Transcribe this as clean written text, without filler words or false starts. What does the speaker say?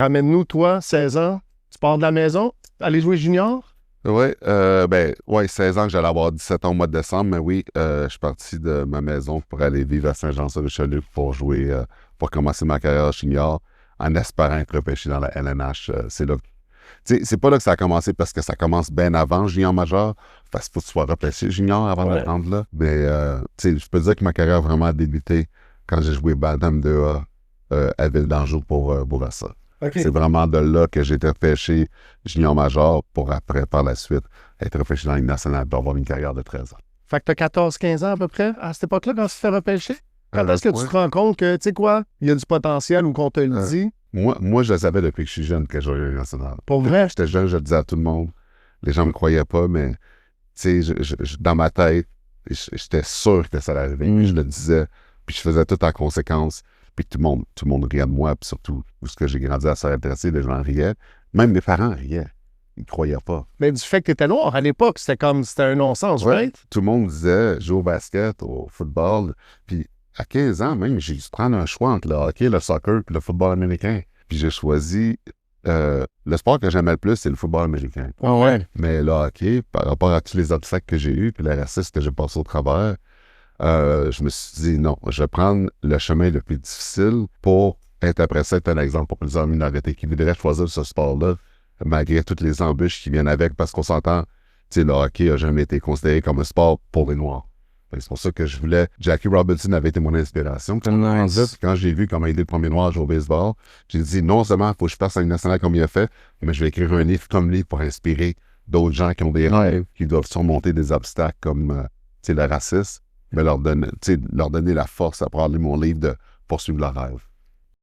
Ramène-nous, toi, 16 ans, tu pars de la maison, aller jouer junior? Oui, 16 ans que j'allais avoir 17 ans au mois de décembre, mais oui, je suis parti de ma maison pour aller vivre à Saint-Jean-sur-Richelieu pour jouer, pour commencer ma carrière junior en espérant être repêché dans la LNH. C'est là, c'est pas là que ça a commencé parce que ça commence bien avant junior majeur, parce qu'il faut que tu sois repêché junior avant de rentrer là. Mais, je peux dire que ma carrière a vraiment débuté quand j'ai joué Bantam 2A à Ville d'Anjou pour Bourassa. OK. C'est vraiment de là que j'ai été repêché junior major pour après, par la suite, être repêché dans la Ligue nationale pour avoir une carrière de 13 ans. Fait que t'as 14-15 ans à peu près, à cette époque-là, quand tu te fais repêcher? Quand est-ce que tu Ouais. te rends compte que, tu sais quoi, il y a du potentiel ou qu'on te le dit? Moi, je le savais depuis que je suis jeune que je jouais à la Ligue nationale. Pour vrai? J'étais jeune, je le disais à tout le monde. Les gens ne me croyaient pas, mais tu sais, dans ma tête, j'étais sûr que ça allait arriver. Puis je le disais, puis je faisais tout en conséquence. Puis tout le monde riait de moi, puis surtout, où ce que j'ai grandi à s'intéresser, les gens riaient. Même mes parents riaient. Ils ne croyaient pas. Mais du fait que t'étais noir, à l'époque, c'était un non-sens, right? Tout le monde disait, joue au basket, au football. Puis à 15 ans, même, j'ai dû prendre un choix entre le hockey, le soccer, puis le football américain. Puis j'ai choisi, le sport que j'aimais le plus, c'est le football américain. Ah ouais. Mais le hockey, par rapport à tous les obstacles que j'ai eus, puis les racistes que j'ai passés au travers, je me suis dit non, je vais prendre le chemin le plus difficile pour être après ça, être un exemple pour plusieurs minorités qui voudraient choisir ce sport-là, malgré toutes les embûches qui viennent avec, parce qu'on s'entend, tu sais, le hockey n'a jamais été considéré comme un sport pour les Noirs. C'est pour ça que je voulais. Jackie Robinson avait été mon inspiration. Quand j'ai vu comment aider le premier Noir à jouer au baseball, j'ai dit non seulement il faut que je fasse un national comme il a fait, mais je vais écrire un livre comme lui pour inspirer d'autres gens qui ont des rêves, qui doivent surmonter des obstacles comme le racisme, mais leur donner la force à pouvoir lire mon livre de poursuivre leur rêve.